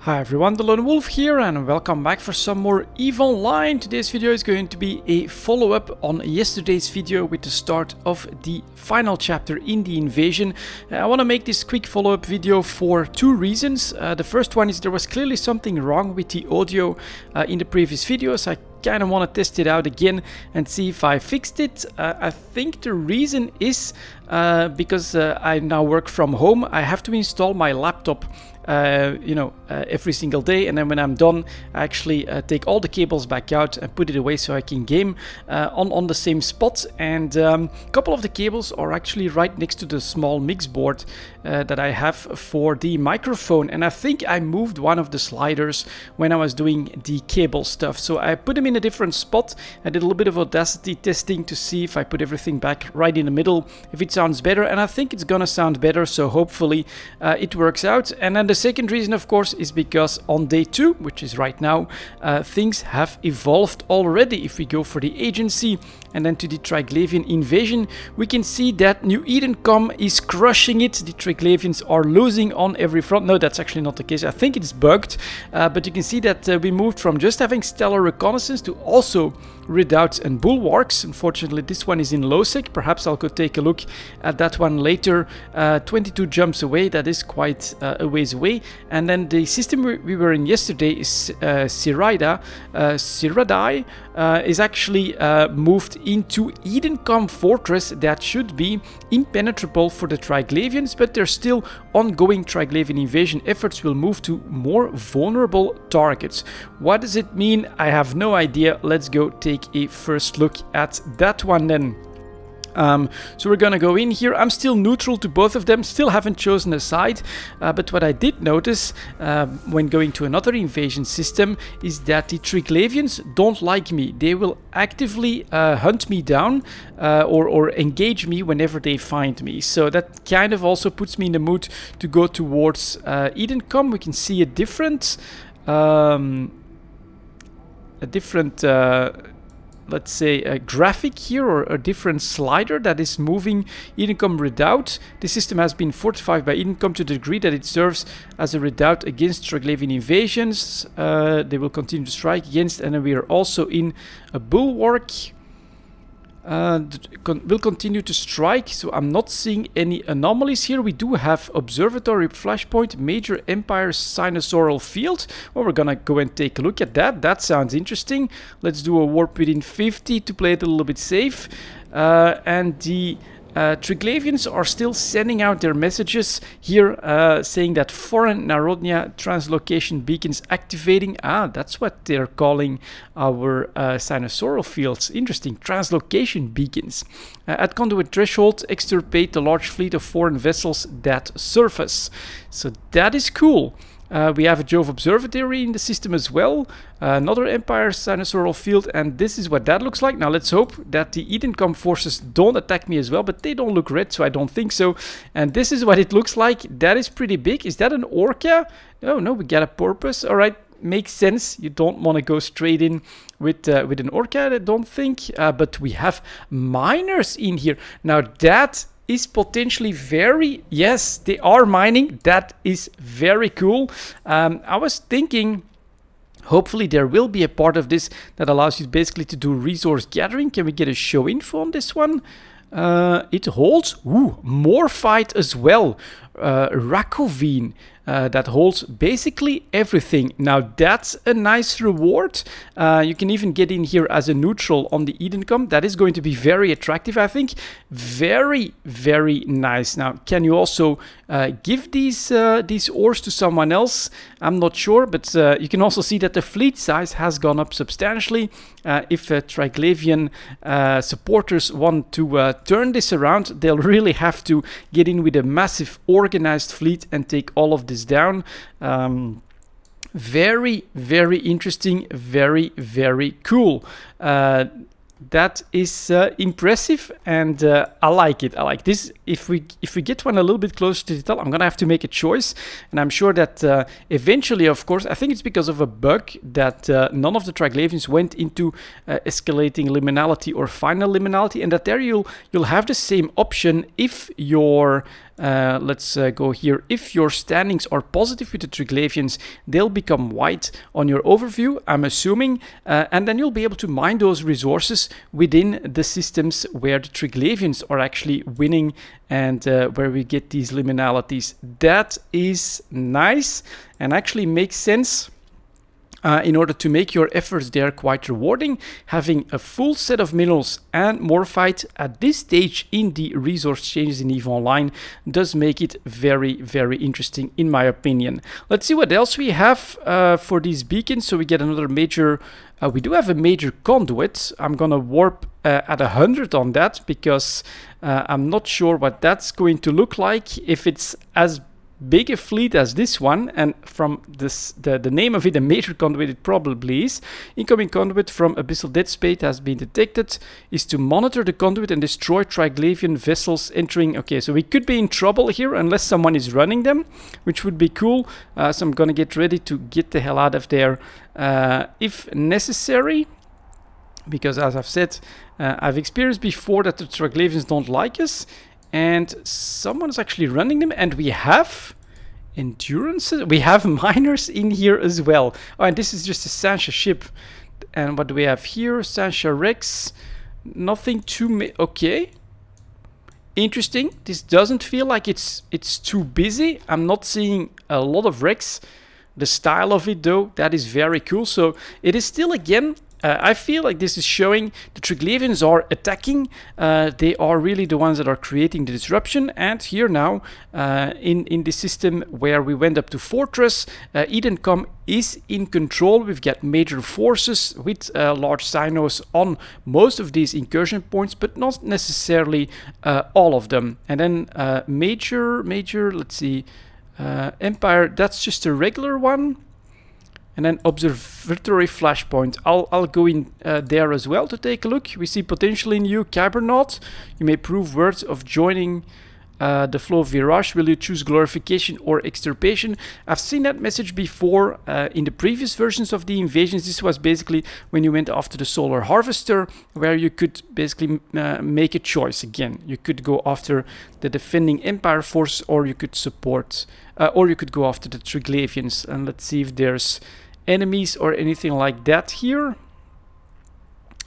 Hi everyone, delonewolf here and welcome back for some more EVE Online. Today's video is going to be a follow-up on yesterday's video with the start of the final chapter in the invasion. I want to make this quick follow-up video for two reasons. The first one is there was clearly something wrong with the audio in the previous videos. I kind of want to test it out again and see if I fixed it. I think the reason is because I now work from home. I have to install my laptop every single day, and then when I'm done I actually take all the cables back out and put it away so I can game on the same spot. And a couple of the cables are actually right next to the small mix board that I have for the microphone, and I think I moved one of the sliders when I was doing the cable stuff, so I put them in a different spot. I did a little bit of Audacity testing to see if I put everything back right in the middle, if it sounds better, and I think it's gonna sound better, so hopefully it works out. And then the second reason, of course, is because on day 2, which is right now, things have evolved already. If we go for the agency and then to the Triglavian invasion, we can see that new Edencom is crushing it. The Triglavians are losing on every front. No, that's actually not the case. I think it's bugged, but you can see that we moved from just having stellar reconnaissance to also redoubts and bulwarks. Unfortunately, this one is in low sec. Perhaps I'll go take a look at that one later. 22 jumps away, that is quite a ways away. And then the system we were in yesterday is Siradai is actually moved into Edencom Fortress. That should be impenetrable for the Triglavians, but there's still ongoing Triglavian invasion efforts will move to more vulnerable targets. What does it mean? I have no idea. Let's go take a first look at that one then. So we're gonna go in here. I'm still neutral to both of them, still haven't chosen a side, but what I did notice when going to another invasion system is that the Triglavians don't like me. They will actively hunt me down or engage me whenever they find me. So that kind of also puts me in the mood to go towards Edencom. We can see a different let's say a graphic here, or a different slider that is moving Edencom redoubt. The system has been fortified by Edencom to the degree that it serves as a redoubt against Triglavian invasions. They will continue to strike against, and then we are also in a bulwark. Will continue to strike, so I'm not seeing any anomalies here. We do have observatory flashpoint, major empire sinusoidal field. Well, we're gonna go and take a look at that. That sounds interesting. Let's do a warp within 50 to play it a little bit safe. And the Triglavians are still sending out their messages here, saying that foreign Narodnia translocation beacons activating. That's what they're calling our sinusoidal fields. Interesting. Translocation beacons. At conduit threshold, extirpate the large fleet of foreign vessels that surface. So that is cool. We have a Jove Observatory in the system as well, another Empire sinusoidal field, and this is what that looks like. Now let's hope that the Edencom forces don't attack me as well, but they don't look red, so I don't think so. And this is what it looks like. That is pretty big. Is that an Orca? No, we got a porpoise. All right, makes sense. You don't want to go straight in with an Orca, I don't think. But we have miners in here. Now that is potentially very, yes, they are mining. That is very cool. I was thinking hopefully there will be a part of this that allows you basically to do resource gathering. Can we get a show info on this one? It holds more fight as well. Rakovine. That holds basically everything. Now that's a nice reward. You can even get in here as a neutral on the Edencom. That is going to be very attractive, I think. Very, very nice. Now, can you also give these ores to someone else? I'm not sure, but you can also see that the fleet size has gone up substantially. If Triglavian supporters want to turn this around, they'll really have to get in with a massive organized fleet and take all of this down. Very, very interesting, very, very cool. That is impressive, and I like it. I like this. If we get one a little bit closer to detail, I'm gonna have to make a choice, and I'm sure that eventually, of course, I think it's because of a bug that none of the Triglavians went into escalating liminality or final liminality, and that there you'll have the same option if your Let's go here. If your standings are positive with the Triglavians, they'll become white on your overview, I'm assuming, and then you'll be able to mine those resources within the systems where the Triglavians are actually winning and where we get these liminalities. That is nice and actually makes sense. In order to make your efforts there quite rewarding, having a full set of minerals and morphite at this stage in the resource changes in EVE Online does make it very, very interesting in my opinion. Let's see what else we have for these beacons. So we get another major, we do have a major conduit. I'm gonna warp at 100 on that because I'm not sure what that's going to look like if it's as big a fleet as this one, and from this the name of it, a major conduit, it probably is. Incoming conduit from Abyssal Dead Spade has been detected, is to monitor the conduit and destroy Triglavian vessels entering. Okay, so we could be in trouble here unless someone is running them, which would be cool. So I'm gonna get ready to get the hell out of there if necessary, because as I've said, I've experienced before that the Triglavians don't like us. And someone's actually running them, and we have endurance. We have miners in here as well. Oh, and this is just a Sancha ship. And what do we have here? Sancha Rex. Nothing too okay. Interesting. This doesn't feel like it's too busy. I'm not seeing a lot of wrecks. The style of it, though, that is very cool. So it is still again. I feel like this is showing the Triglavians are attacking. They are really the ones that are creating the disruption. And here now, in the system where we went up to Fortress, Edencom is in control. We've got major forces with large sinos on most of these incursion points, but not necessarily all of them. And then major, let's see, Empire, that's just a regular one. And then Observatory Flashpoint. I'll go in there as well to take a look. We see potential in you, Cabernaut. You may prove words of joining the flow of Virage. Will you choose Glorification or Extirpation? I've seen that message before in the previous versions of the invasions. This was basically when you went after the Solar Harvester, where you could basically make a choice again. You could go after the defending Empire force, or you could support, or you could go after the Triglavians. And let's see if there's enemies or anything like that here.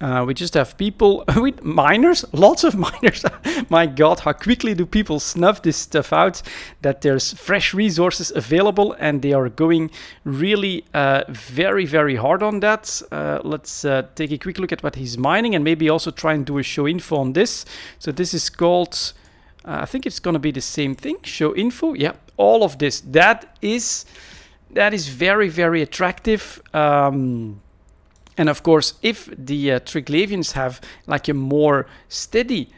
We just have people with miners, lots of miners. My god, how quickly do people snuff this stuff out, that there's fresh resources available, and they are going really very, very hard on that. Let's take a quick look at what he's mining, and maybe also try and do a show info on this. So this is called, I think it's going to be the same thing, show info. Yeah, all of this. That is very, very attractive. And of course, if the Triglavians have like a more steady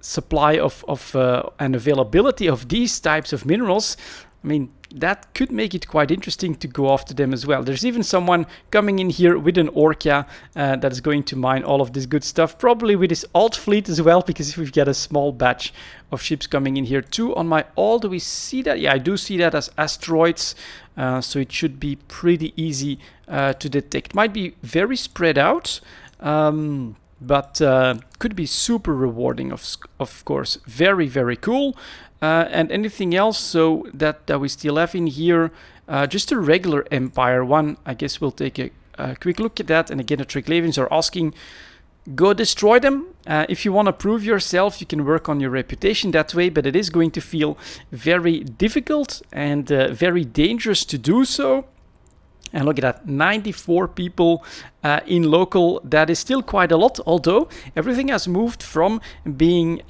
supply of and availability of these types of minerals, I mean, that could make it quite interesting to go after them as well. There's even someone coming in here with an Orca that is going to mine all of this good stuff, probably with his alt fleet as well, because if we've got a small batch of ships coming in here too. On my all, do we see that? Yeah, I do see that as asteroids, so it should be pretty easy to detect. Might be very spread out, but could be super rewarding, of course. Very, very cool. And anything else so that we still have in here? Just a regular Empire one. I guess we'll take a quick look at that. And again, the Triglavians are asking, go destroy them. If you want to prove yourself, you can work on your reputation that way, but it is going to feel very difficult and very dangerous to do so. And look at that, 94 people in local. That is still quite a lot, although everything has moved from being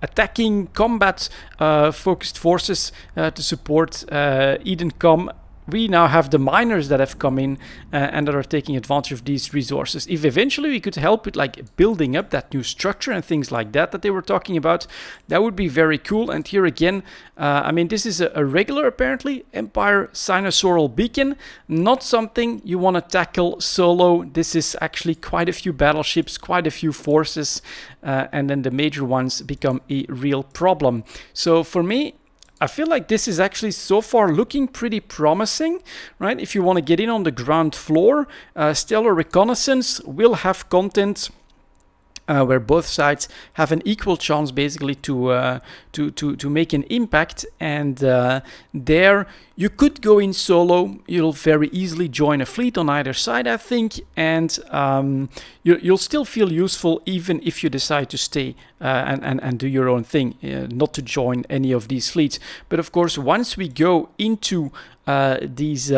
attacking combat focused forces to support Edencom. We now have the miners that have come in and that are taking advantage of these resources. If eventually we could help with like building up that new structure and things like that they were talking about, that would be very cool. And here again, I mean, this is a regular, apparently, Empire Sinosaural beacon, not something you want to tackle solo. This is actually quite a few battleships, quite a few forces, and then the major ones become a real problem. So for me, I feel like this is actually so far looking pretty promising, right? If you want to get in on the ground floor, Stellar Reconnaissance will have content where both sides have an equal chance basically to make an impact, and there you could go in solo. You'll very easily join a fleet on either side, I think, and you'll still feel useful even if you decide to stay and do your own thing, not to join any of these fleets. But of course, once we go into these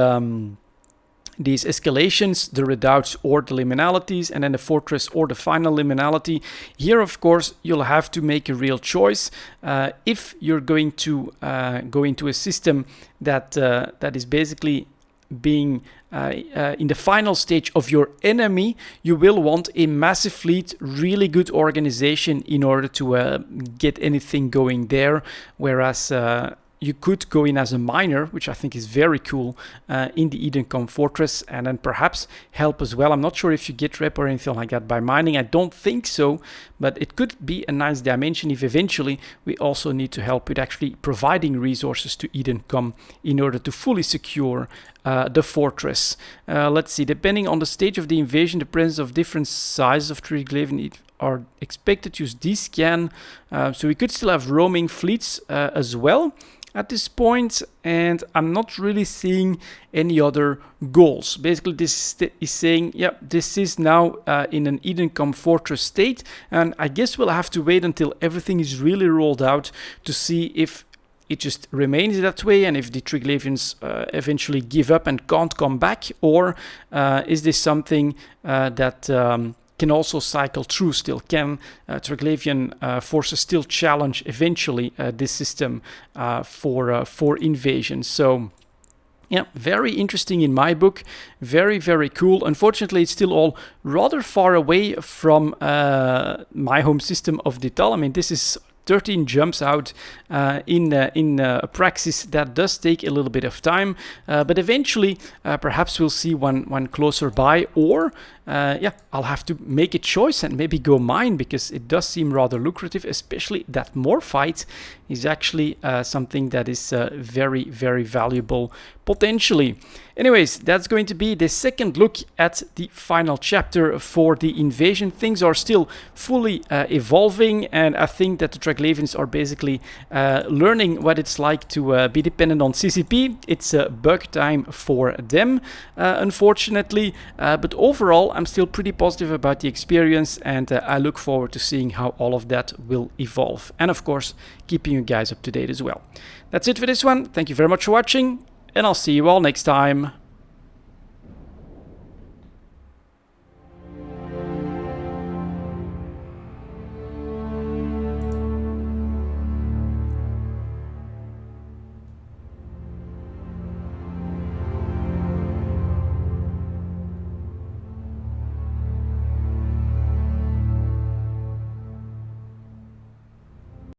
escalations, the redoubts or the liminalities, and then the fortress or the final liminality, here of course you'll have to make a real choice. If you're going to go into a system that is basically being in the final stage of your enemy, you will want a massive fleet, really good organization in order to get anything going there, whereas you could go in as a miner, which I think is very cool, in the Edencom fortress, and then perhaps help as well. I'm not sure if you get rep or anything like that by mining. I don't think so, but it could be a nice dimension if eventually we also need to help with actually providing resources to Edencom in order to fully secure the fortress. Let's see, depending on the stage of the invasion, the presence of different sizes of Triglavians are expected to use D-scan, so we could still have roaming fleets as well at this point, and I'm not really seeing any other goals. Basically, this is saying, yeah, this is now in an Edencom fortress state, and I guess we'll have to wait until everything is really rolled out to see if it just remains that way, and if the Triglavians eventually give up and can't come back, or is this something that can also cycle through still? Can Triglavian forces still challenge eventually this system for invasion? So yeah, very interesting in my book. Very, very cool. Unfortunately, it's still all rather far away from my home system of Dital. I mean, this is 13 jumps out in Praxis. That does take a little bit of time, but eventually perhaps we'll see one closer by, or yeah, I'll have to make a choice and maybe go mine, because it does seem rather lucrative, especially that more fight is actually something that is very, very valuable potentially. Anyways, that's going to be the second look at the final chapter for the invasion. Things are still fully evolving, and I think that the Triglavians are basically learning what it's like to be dependent on CCP. It's a bug time for them, unfortunately, but overall I'm still pretty positive about the experience, and I look forward to seeing how all of that will evolve, and of course keeping you guys up to date as well. That's it for this one. Thank you very much for watching, and I'll see you all next time.